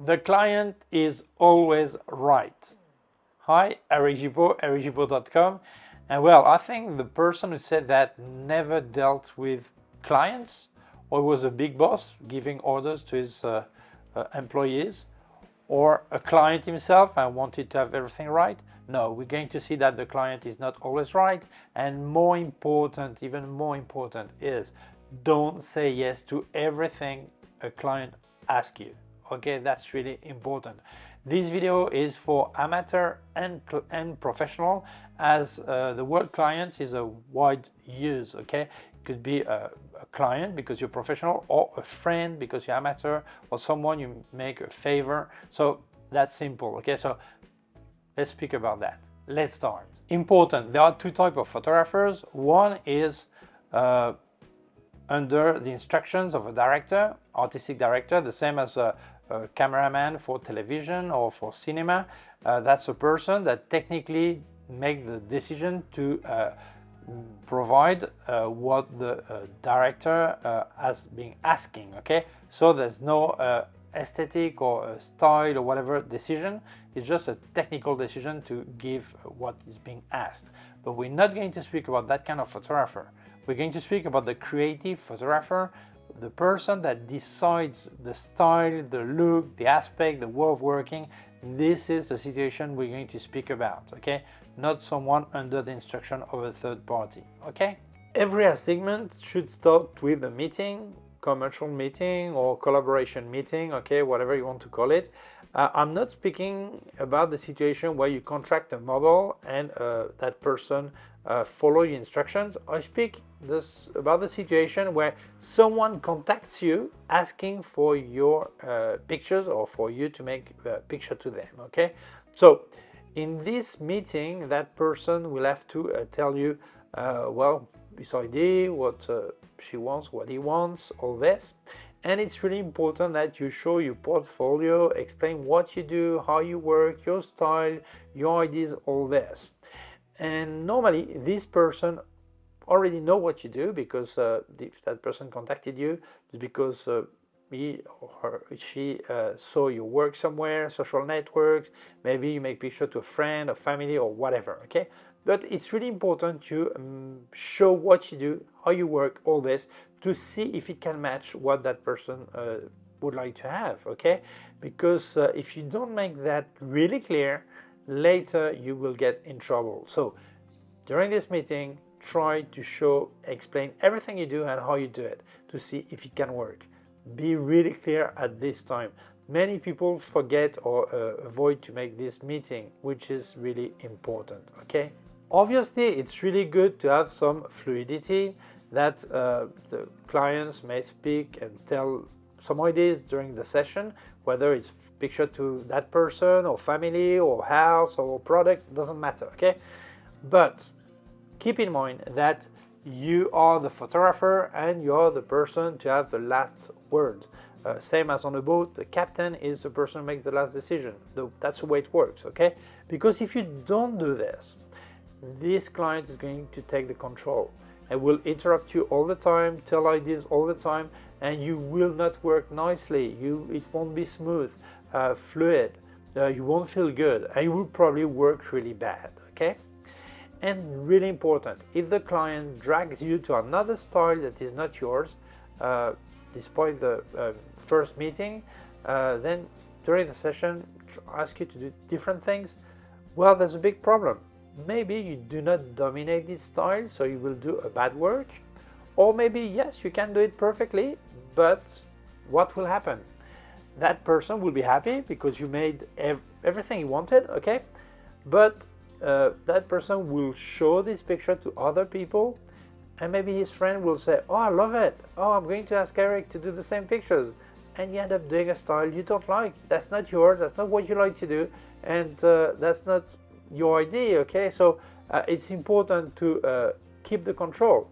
The client is always right. Hi, Eric Gibaud, ericgibaud.com. And well, I think the person who said that never dealt with clients, or was a big boss giving orders to his employees, or a client himself and wanted to have everything right. No, we're going to see that the client is not always right. And more important, even more important, is don't say yes to everything a client asks you. Okay, that's really important. This video is for amateur and professional, as the word clients is a wide use. Okay, it could be a client because you're professional, or a friend because you're amateur, or someone you make a favor. So that's simple. Okay, so let's speak about that. Let's start. Important. There are two types of photographers. One is under the instructions of a director, artistic director, the same as a cameraman for television or for cinema. That's a person that technically makes the decision to provide what the director has been asking. Okay, so there's no aesthetic or style or whatever decision. It's just a technical decision to give what is being asked. But we're not going to speak about that kind of photographer. We're going to speak about the creative photographer, the person that decides the style, the look, the aspect, the way of working. This is the situation we're going to speak about, okay? Not someone under the instruction of a third party, okay? Every assignment should start with a meeting, commercial meeting or collaboration meeting, okay, whatever you want to call it. I'm not speaking about the situation where you contract a model and that person follow your instructions. I speak about the situation where someone contacts you asking for your pictures or for you to make a picture to them, okay? So in this meeting, that person will have to tell you, well, this idea, what she wants, what he wants, all this. And it's really important that you show your portfolio, explain what you do, how you work, your style, your ideas, all this. And normally this person already know what you do, because if that person contacted you, it's because he or she saw your work somewhere, social networks, maybe you make picture to a friend, a family, or whatever, okay? But it's really important to show what you do, how you work, all this, to see if it can match what that person would like to have, okay? Because if you don't make that really clear, later you will get in trouble. So during this meeting, try to explain everything you do and how you do it, to see if it can work. Be really clear at this time. Many people forget or avoid to make this meeting, which is really important, okay? Obviously, it's really good to have some fluidity, that the clients may speak and tell some ideas during the session, whether it's picture to that person or family or house or product, doesn't matter, okay? But keep in mind that you are the photographer and you're the person to have the last word. Same as on a boat, the captain is the person who makes the last decision. That's the way it works, okay? Because if you don't do this client is going to take the control and will interrupt you all the time, tell ideas all the time, and you will not work nicely. It won't be smooth, fluid, you won't feel good, and you will probably work really bad, okay? And really important, if the client drags you to another style that is not yours, despite the first meeting, then during the session ask you to do different things, well, there's a big problem. Maybe you do not dominate this style, so you will do a bad work. Or maybe, yes, you can do it perfectly, but what will happen? That person will be happy because you made everything he wanted, okay? But that person will show this picture to other people, and maybe his friend will say, oh, I love it. Oh, I'm going to ask Eric to do the same pictures. And you end up doing a style you don't like. That's not yours, that's not what you like to do, and that's not your idea, okay? So it's important to keep the control.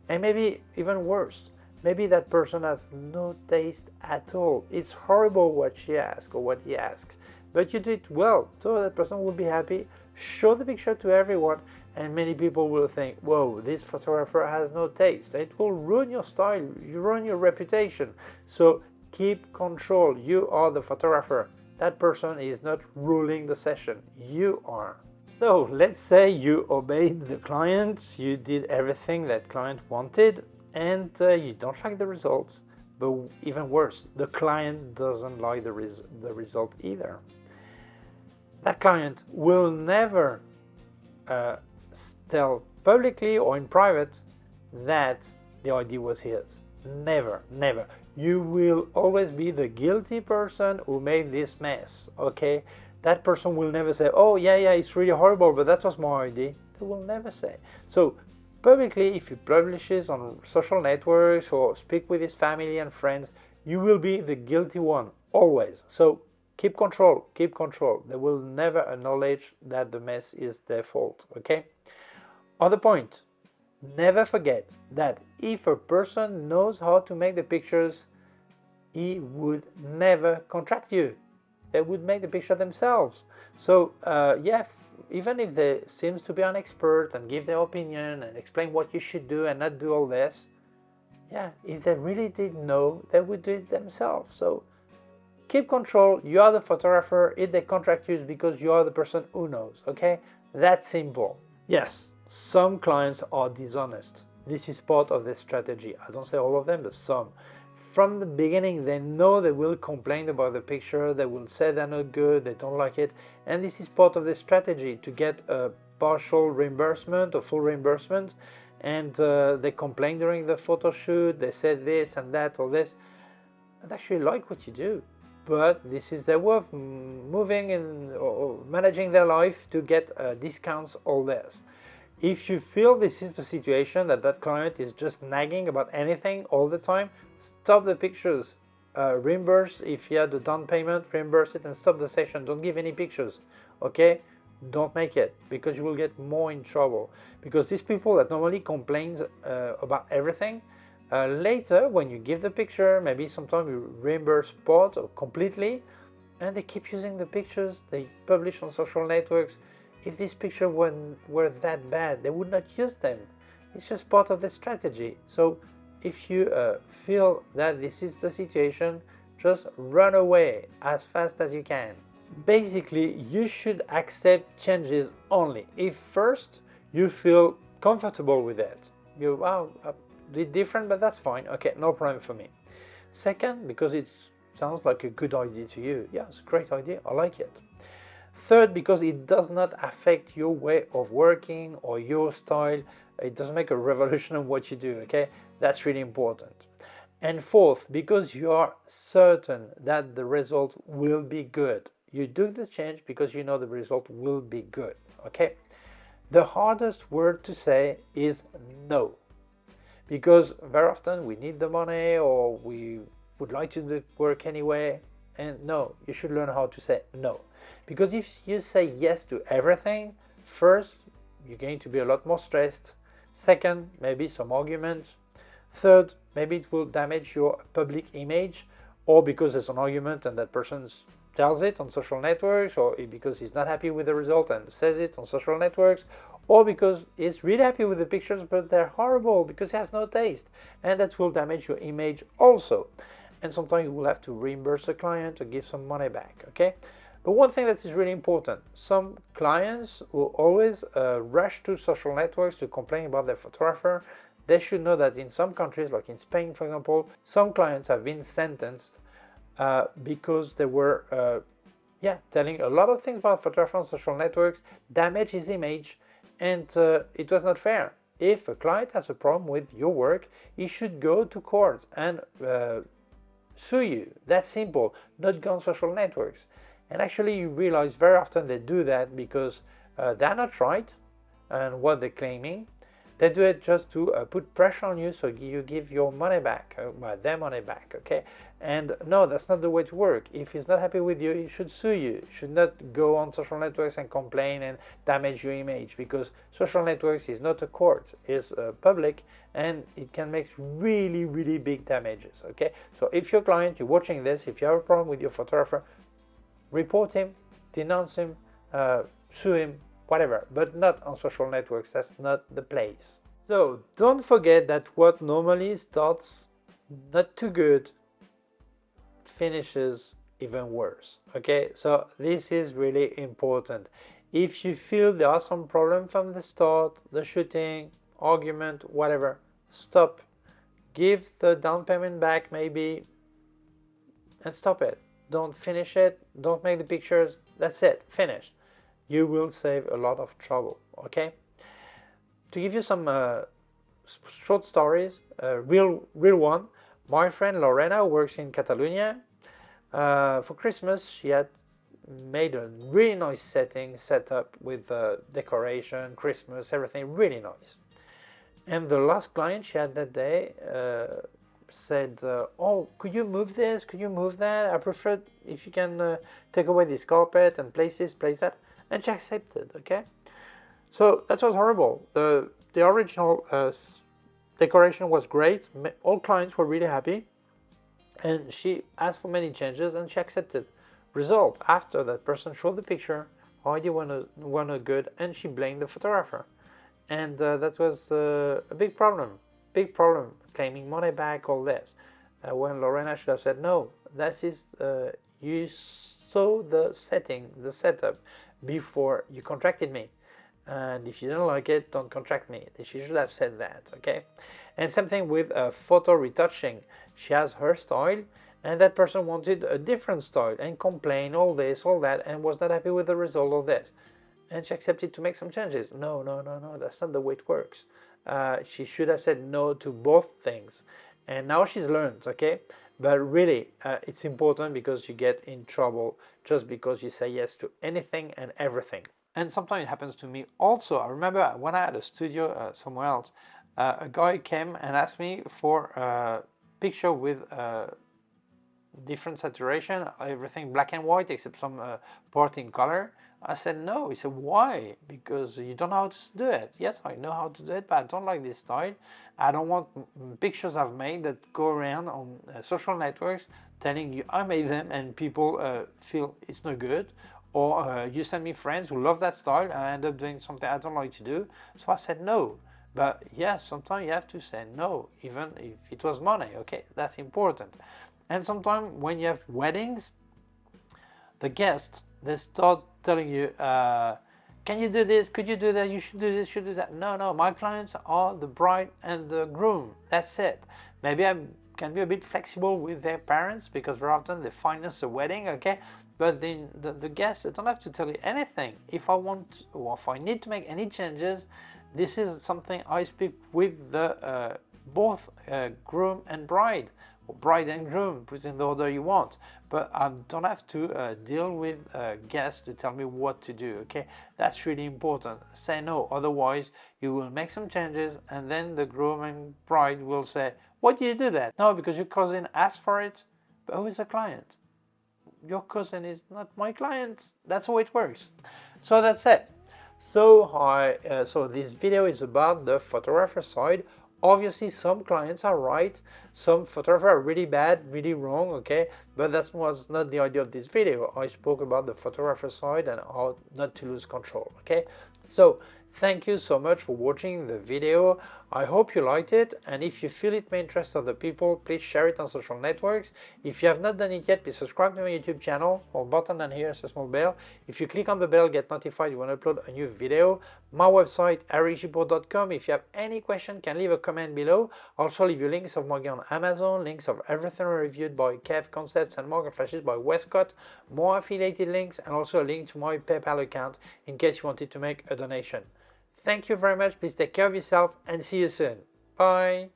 And maybe even worse, maybe that person has no taste at all. It's horrible what she asks or what he asks, but you did well, so that person will be happy. Show the picture to everyone, and many people will think, whoa, this photographer has no taste. It will ruin your style, you ruin your reputation. So keep control. You are the photographer. That person is not ruling the session, you are. So let's say you obeyed the client, you did everything that client wanted, and you don't like the results. But even worse, the client doesn't like the result either. That client will never tell publicly or in private that the idea was his. Never, never. You will always be the guilty person who made this mess, okay? That person will never say, oh yeah, it's really horrible, but that was my idea. They will never say. So publicly, if you publish this on social networks or speak with his family and friends, you will be the guilty one, always. So keep control, keep control. They will never acknowledge that the mess is their fault, okay? Other point, never forget that if a person knows how to make the pictures, he would never contract you. They would make the picture themselves. So yeah, even if they seems to be an expert and give their opinion and explain what you should do and not do all this, yeah, if they really did know, they would do it themselves. So keep control. You are the photographer. If they contract you, it's because you are the person who knows, okay? That's simple. Yes, some clients are dishonest. This is part of their strategy. I don't say all of them, but some. From the beginning, they know they will complain about the picture, they will say they're not good, they don't like it, and this is part of the strategy to get a partial reimbursement or full reimbursement, and they complain during the photo shoot, they say this and that or this. I actually like what you do, but this is their way of moving and or managing their life to get discounts, all this. If you feel this is the situation, that client is just nagging about anything all the time, stop the pictures, reimburse. If you had the down payment, reimburse it and stop the session. Don't give any pictures, okay? Don't make it, because you will get more in trouble. Because these people that normally complain about everything, later when you give the picture, maybe sometimes you reimburse part or completely, and they keep using the pictures they publish on social networks. If these pictures were that bad, they would not use them. It's just part of the strategy. So if you feel that this is the situation, just run away as fast as you can. Basically, you should accept changes only if first you feel comfortable with it. You, wow, a bit different, but that's fine. Okay, no problem for me. Second, because it sounds like a good idea to you. Yeah, it's a great idea. I like it. Third, because it does not affect your way of working or your style. It doesn't make a revolution on what you do, okay? That's really important. And fourth, because you are certain that the result will be good. You do the change because you know the result will be good, okay? The hardest word to say is no. Because very often we need the money or we would like to do the work anyway. And no, you should learn how to say no. Because if you say yes to everything, first, you're going to be a lot more stressed. Second, maybe some argument. Third, maybe it will damage your public image, or because there's an argument and that person tells it on social networks, or because he's not happy with the result and says it on social networks, or because he's really happy with the pictures but they're horrible because he has no taste, and that will damage your image also. And sometimes you will have to reimburse a client or give some money back, okay? But one thing that is really important, some clients will always rush to social networks to complain about their photographer. They should know that in some countries, like in Spain, for example, some clients have been sentenced because they were telling a lot of things about photographer on social networks, damage his image, and it was not fair. If a client has a problem with your work, he should go to court and sue you. That's simple, not go on social networks. And actually you realize very often they do that because they're not right and what they're claiming. They do it just to put pressure on you so you give your money back, their money back, okay? And no, that's not the way to work. If he's not happy with you, he should sue you. He should not go on social networks and complain and damage your image, because social networks is not a court, it's public, and it can make really, really big damages, okay? So if your client, you're watching this, if you have a problem with your photographer, report him, denounce him, sue him, whatever, but not on social networks. That's not the place. So don't forget that what normally starts not too good finishes even worse. Okay, so this is really important. If you feel there are some problems from the start, the shooting, argument, whatever, stop. Give the down payment back maybe and stop it. Don't finish it, don't make the pictures, that's it, finished. You will save a lot of trouble, okay? To give you some short stories, real one, my friend Lorena, who works in Catalonia, for Christmas she had made a really nice setup with decoration, Christmas, everything really nice. And the last client she had that day said, oh, could you move this, could you move that, I prefer if you can take away this carpet and place this, place that. And she accepted, okay? So that was horrible. The original decoration was great, all clients were really happy, and she asked for many changes and she accepted. Result, after that person showed the picture, idea were not good, and she blamed the photographer. And that was a big problem, claiming money back, all this. When Lorena should have said, no, that is, you saw the setup before you contracted me. And if you don't like it, don't contract me. She should have said that, okay? And same thing with photo retouching. She has her style, and that person wanted a different style and complained, all this, all that, and was not happy with the result of this. And she accepted to make some changes. No, that's not the way it works. She should have said no to both things. And now she's learned, okay? But really, it's important because you get in trouble just because you say yes to anything and everything. And sometimes it happens to me also. I remember when I had a studio somewhere else, a guy came and asked me for a picture with different saturation, everything black and white except some part in color. I said no. He said, why? Because you don't know how to do it. Yes, I know how to do it, but I don't like this style. I don't want pictures I've made that go around on social networks telling you I made them and people feel it's no good. Or you send me friends who love that style and I end up doing something I don't like to do. So I said no. But yeah, sometimes you have to say no, even if it was money, okay? That's important. And sometimes when you have weddings, the guests, they start telling you, can you do this, could you do that, you should do this, you should do that. No, my clients are the bride and the groom, that's it. Maybe I can be a bit flexible with their parents because very often they finance a wedding, okay? But then the guests, they don't have to tell you anything. If I want, or if I need to make any changes, this is something I speak with the both groom and bride, or bride and groom, put in the order you want. But I don't have to deal with guests to tell me what to do, okay? That's really important. Say no, otherwise you will make some changes and then the groom and bride will say, why do you do that? No, because your cousin asked for it, but who is the client? Your cousin is not my client. That's how it works. So that's it. So this video is about the photographer side. Obviously some clients are right, some photographers are really bad, really wrong, okay? But that was not the idea of this video. I spoke about the photographer side and how not to lose control, okay? So thank you so much for watching the video. I hope you liked it, and if you feel it may interest other people, please share it on social networks. If you have not done it yet, please subscribe to my YouTube channel. Small button, and here is a small bell. If you click on the bell, get notified when I upload a new video. My website, gibaud.com. If you have any question, can leave a comment below. Also leave you links of my gear on Amazon, links of everything reviewed by K&F Concept, Sandmarc, Flashes by Westcott, more affiliated links, and also a link to my PayPal account in case you wanted to make a donation. Thank you very much. Please take care of yourself and see you soon. Bye.